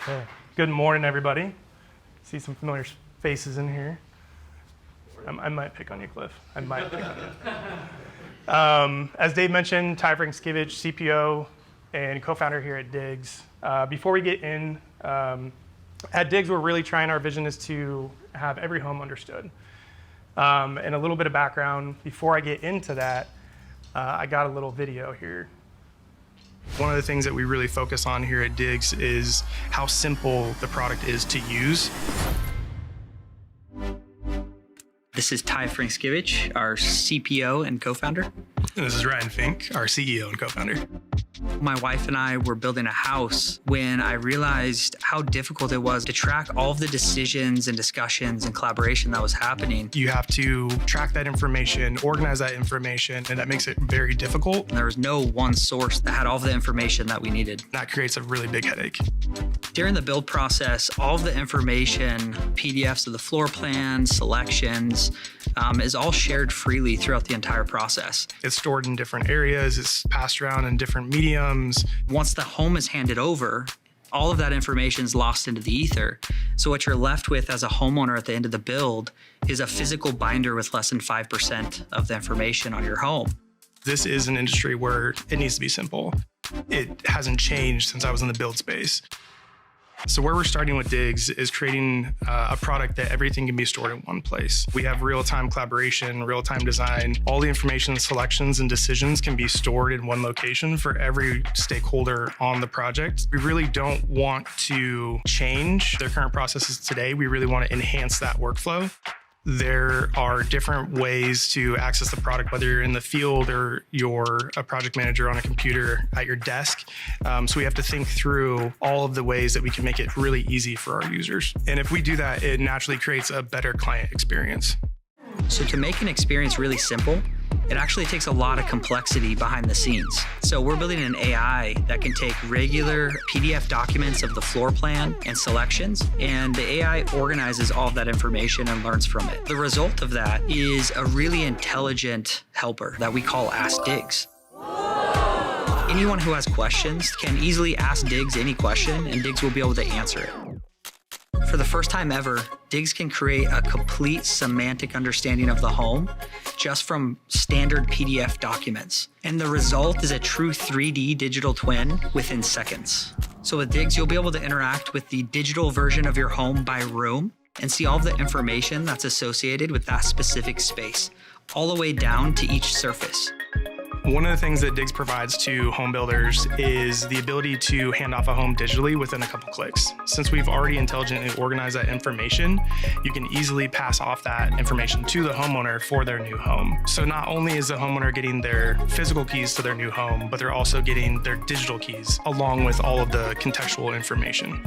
Okay. Good morning, everybody. See some familiar faces in here. I might pick on you, Cliff. I might pick on you. As Dave mentioned, Frackiewicz, CPO, and co-founder here at Diggs. Before we get in, at Diggs, we're really trying, our vision is to have every home understood. And a little bit of background, before I get into that, I got a little video here. One of the things that we really focus on here at Diggs is how simple the product is to use. This is Frackiewicz, our CPO and co-founder. And this is Ryan Fink, our CEO and co-founder. My wife and I were building a house when I realized how difficult it was to track all of the decisions and discussions and collaboration that was happening. You have to track that information, organize that information, and that makes it very difficult. There was no one source that had all of the information that we needed. That creates a really big headache. During the build process, all of the information, PDFs of the floor plans, selections, is all shared freely throughout the entire process. It's stored in different areas, it's passed around in different mediums. Once the home is handed over, all of that information is lost into the ether. So what you're left with as a homeowner at the end of the build is a physical binder with less than 5% of the information on your home. This is an industry where it needs to be simple. It hasn't changed since I was in the build space. So where we're starting with Diggs is creating a product that everything can be stored in one place. We have real-time collaboration, real-time design. All the information, selections, and decisions can be stored in one location for every stakeholder on the project. We really don't want to change their current processes today. We really want to enhance that workflow. There are different ways to access the product, whether you're in the field or you're a project manager on a computer at your desk. So we have to think through all of the ways that we can make it really easy for our users. And if we do that, it naturally creates a better client experience. So to make an experience really simple, it actually takes a lot of complexity behind the scenes. So we're building an AI that can take regular PDF documents of the floor plan and selections, and the AI organizes all of that information and learns from it. The result of that is a really intelligent helper that we call Ask Diggs. Anyone who has questions can easily ask Diggs any question, and Diggs will be able to answer it. For the first time ever, Diggs can create a complete semantic understanding of the home just from standard PDF documents. And the result is a true 3D digital twin within seconds. So with Diggs, you'll be able to interact with the digital version of your home by room and see all of the information that's associated with that specific space, all the way down to each surface. One of the things that Diggs provides to home builders is the ability to hand off a home digitally within a couple clicks. Since we've already intelligently organized that information, you can easily pass off that information to the homeowner for their new home. So not only is the homeowner getting their physical keys to their new home, but they're also getting their digital keys along with all of the contextual information.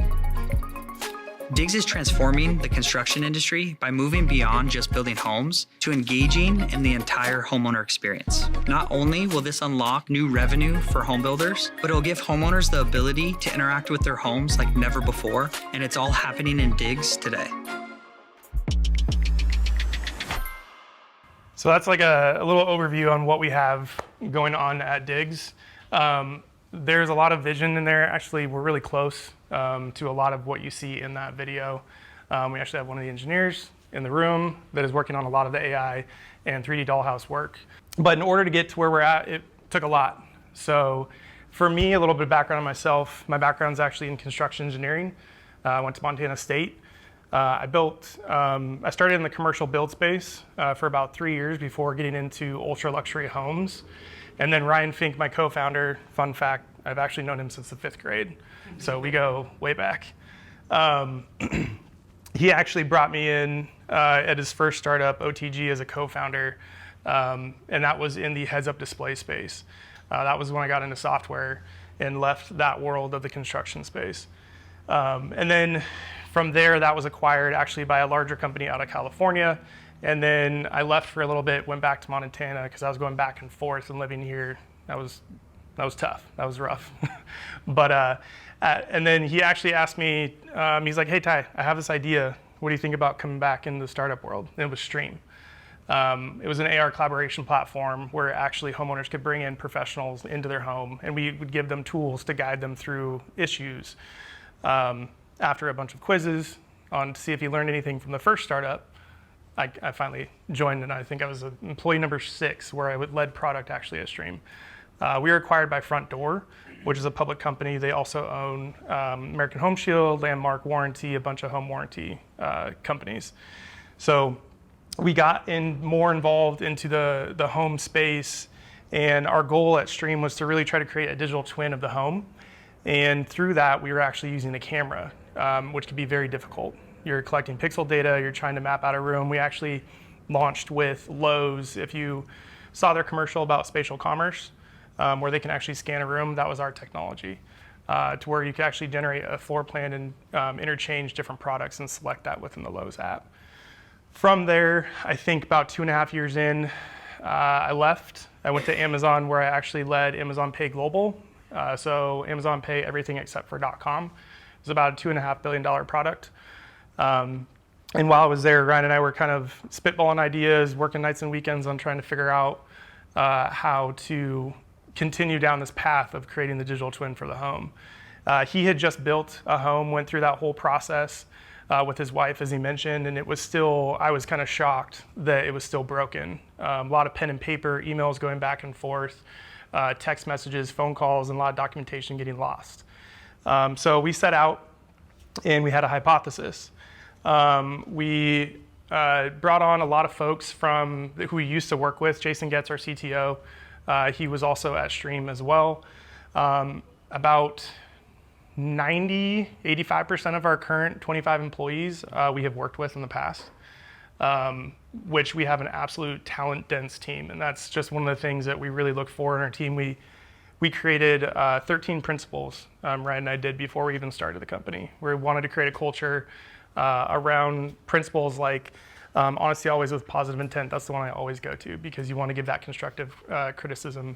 Diggs is transforming the construction industry by moving beyond just building homes to engaging in the entire homeowner experience. Not only will this unlock new revenue for home builders, but it'll give homeowners the ability to interact with their homes like never before, and it's all happening in Diggs today. So that's like a little overview on what we have going on at Diggs. There's a lot of vision in there. Actually, we're really close to a lot of what you see in that video. We actually have one of the engineers in the room that is working on a lot of the AI and 3D dollhouse work. But in order to get to where we're at, it took a lot. So for me, a little bit of background on myself. My background's actually in construction engineering. I went to Montana State. I started in the commercial build space for about 3 years before getting into ultra luxury homes. And then Ryan Fink, my co-founder, fun fact, I've actually known him since the 5th grade. So we go way back. He actually brought me in at his first startup, OTG, as a co-founder. And that was in the heads-up display space. That was when I got into software and left that world of the construction space. And then from there, that was acquired actually by a larger company out of California. And then I left for a little bit, went back to Montana because I was going back and forth and living here. That was tough. That was rough. But and then he actually asked me, he's like, "Hey Ty, I have this idea. What do you think about coming back into the startup world?" And it was Stream. It was an AR collaboration platform where actually homeowners could bring in professionals into their home, and we would give them tools to guide them through issues. after a bunch of quizzes to see if he learned anything from the first startup, I finally joined, and I think I was employee number 6, where I led product actually at Stream. We were acquired by Front Door, which is a public company. They also own American Home Shield, Landmark Warranty, a bunch of home warranty companies. So we got more involved into the home space, and our goal at Stream was to really try to create a digital twin of the home. And through that, we were actually using a camera, which could be very difficult. You're collecting pixel data, you're trying to map out a room. We actually launched with Lowe's. If you saw their commercial about spatial commerce, where they can actually scan a room, that was our technology, to where you could actually generate a floor plan and interchange different products and select that within the Lowe's app. From there, I think about 2.5 years in, I left. I went to Amazon, where I actually led Amazon Pay Global. So Amazon Pay everything except for .com. It was about a $2.5 billion product. And while I was there, Ryan and I were kind of spitballing ideas, working nights and weekends on trying to figure out how to continue down this path of creating the digital twin for the home. He had just built a home, went through that whole process with his wife, as he mentioned, and it was still, I was kind of shocked that it was still broken. A lot of pen and paper, emails going back and forth, text messages, phone calls, and a lot of documentation getting lost. So we set out and we had a hypothesis. We brought on a lot of folks from who we used to work with. Jason Getz, our CTO, he was also at Stream as well. About 85% of our current 25 employees we have worked with in the past, which we have an absolute talent-dense team. And that's just one of the things that we really look for in our team. We created 13 principles, Ryan and I did, before we even started the company. We wanted to create a culture around principles like honesty always with positive intent. That's the one I always go to, because you want to give that constructive criticism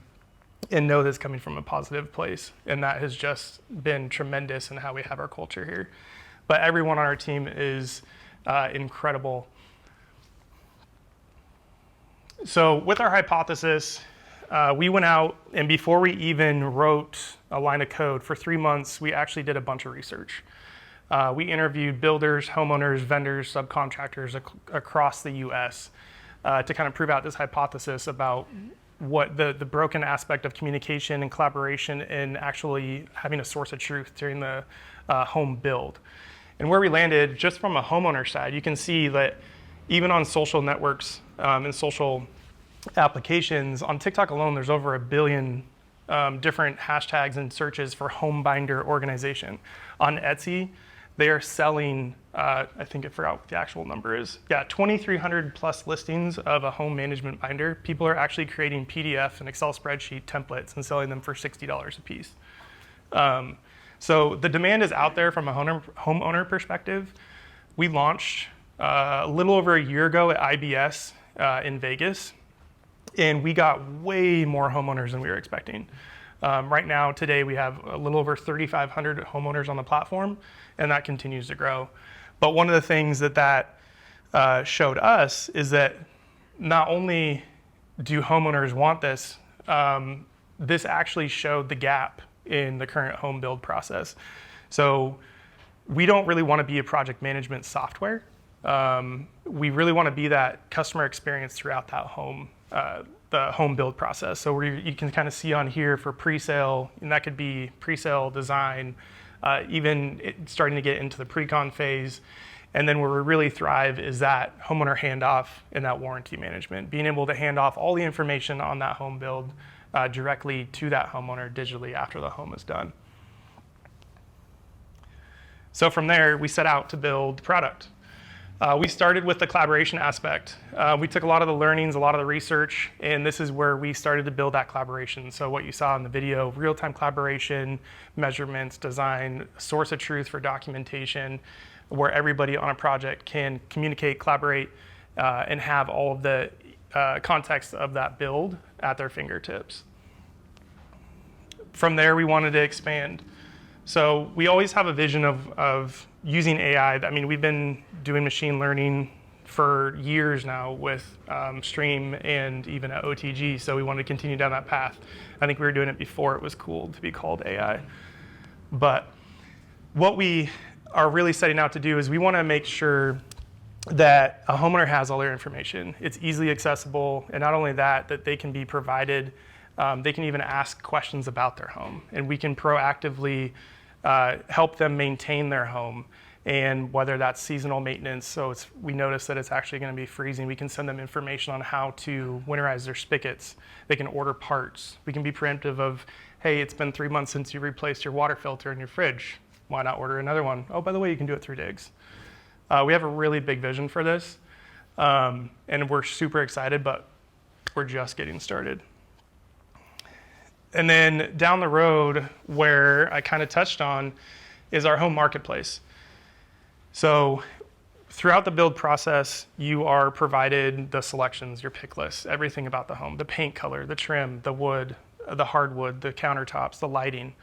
and know that's coming from a positive place. And that has just been tremendous in how we have our culture here. But everyone on our team is incredible. So with our hypothesis, we went out, and before we even wrote a line of code for 3 months, we actually did a bunch of research. We interviewed builders, homeowners, vendors, subcontractors across the US to kind of prove out this hypothesis about what the broken aspect of communication and collaboration and actually having a source of truth during the home build. And where we landed, just from a homeowner side, you can see that even on social networks and social applications, on TikTok alone, there's over 1 billion different hashtags and searches for home binder organization. On Etsy, they are selling, I think I forgot what the actual number is. Yeah, 2,300 plus listings of a home management binder. People are actually creating PDF and Excel spreadsheet templates and selling them for $60 a piece. So the demand is out there from a homeowner perspective. We launched a little over a year ago at IBS in Vegas, and we got way more homeowners than we were expecting. Right now, today, we have a little over 3,500 homeowners on the platform, and that continues to grow. But one of the things that showed us is that not only do homeowners want this, this actually showed the gap in the current home build process. So we don't really want to be a project management software. We really want to be that customer experience throughout that the home build process. So you can kind of see on here for pre-sale, and that could be pre-sale design, even starting to get into the pre-con phase. And then where we really thrive is that homeowner handoff and that warranty management, being able to hand off all the information on that home build directly to that homeowner digitally after the home is done. So from there, we set out to build the product. We started with the collaboration aspect. We took a lot of the learnings, a lot of the research, and this is where we started to build that collaboration. So what you saw in the video, real-time collaboration, measurements, design, source of truth for documentation, where everybody on a project can communicate, collaborate, and have all of the context of that build at their fingertips. From there, we wanted to expand. So we always have a vision of using AI. I mean, we've been doing machine learning for years now with Stream and even at OTG, so we wanted to continue down that path. I think we were doing it before it was cool to be called AI. But what we are really setting out to do is we want to make sure that a homeowner has all their information. It's easily accessible, and not only that, that they can be provided, they can even ask questions about their home, and we can proactively help them maintain their home. And whether that's seasonal maintenance, so we notice that it's actually going to be freezing, we can send them information on how to winterize their spigots. They can order parts. We can be preemptive of, hey, it's been 3 months since you replaced your water filter in your fridge. Why not order another one? Oh, by the way, you can do it through Diggs. We have a really big vision for this, and we're super excited, but we're just getting started. And then down the road, where I kind of touched on, is our home marketplace. So throughout the build process, you are provided the selections, your pick list, everything about the home, the paint color, the trim, the wood, the hardwood, the countertops, the lighting.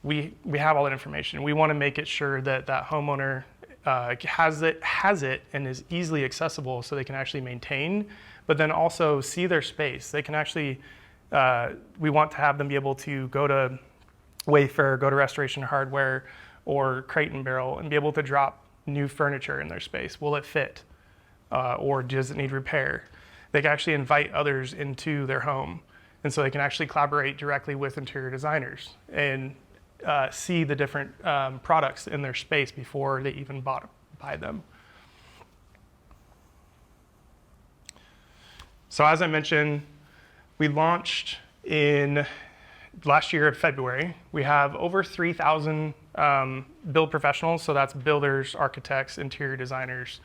We have all that information. We want to make it sure that that homeowner has it and is easily accessible so they can actually maintain, but then also see their space. They can actually, we want to have them be able to go to Wayfair, go to Restoration Hardware or Crate and Barrel and be able to drop new furniture in their space. Will it fit? Or does it need repair? They can actually invite others into their home. And so they can actually collaborate directly with interior designers and see the different products in their space before they even buy them. So as I mentioned, we launched in last year in February. We have over 3,000 build professionals, so that's builders, architects, interior designers,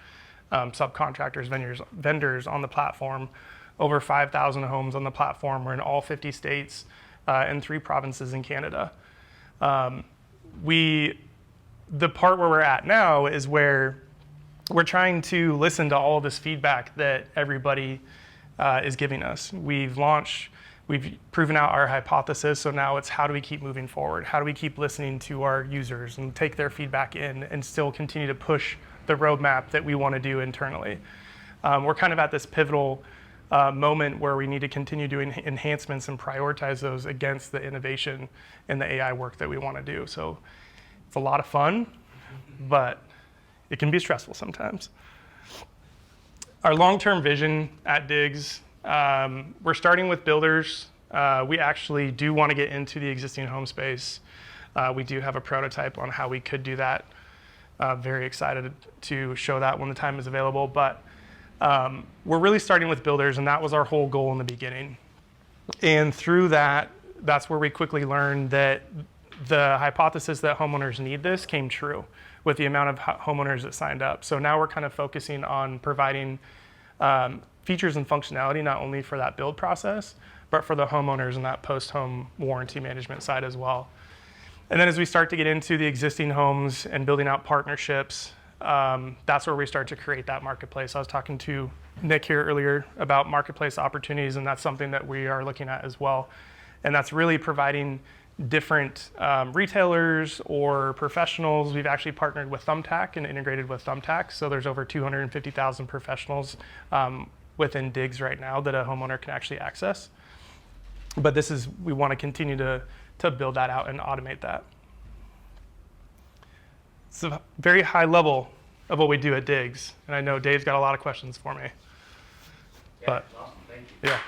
subcontractors, vendors on the platform. Over 5,000 homes on the platform. We're in all 50 states and 3 provinces in Canada. The part where we're at now is where we're trying to listen to all this feedback that everybody is giving us. We've proven out our hypothesis, so now it's how do we keep moving forward? How do we keep listening to our users and take their feedback in and still continue to push the roadmap that we want to do internally? We're kind of at this pivotal moment where we need to continue doing enhancements and prioritize those against the innovation and the AI work that we want to do. So it's a lot of fun, but it can be stressful sometimes. Our long-term vision at Diggs, we're starting with builders. We actually do want to get into the existing home space. We do have a prototype on how we could do that. Very excited to show that when the time is available. But we're really starting with builders, and that was our whole goal in the beginning. And through that, that's where we quickly learned that the hypothesis that homeowners need this came true with the amount of homeowners that signed up. So now we're kind of focusing on providing features and functionality not only for that build process, but for the homeowners and that post-home warranty management side as well. And then as we start to get into the existing homes and building out partnerships, that's where we start to create that marketplace. I was talking to Nick here earlier about marketplace opportunities, and that's something that we are looking at as well. And that's really providing different retailers or professionals. We've actually partnered with Thumbtack and integrated with Thumbtack. So there's over 250,000 professionals within Diggs right now that a homeowner can actually access. But we want to continue to build that out and automate that. It's a very high level of what we do at Diggs. And I know Dave's got a lot of questions for me. Yeah, awesome. Thank you. Yeah.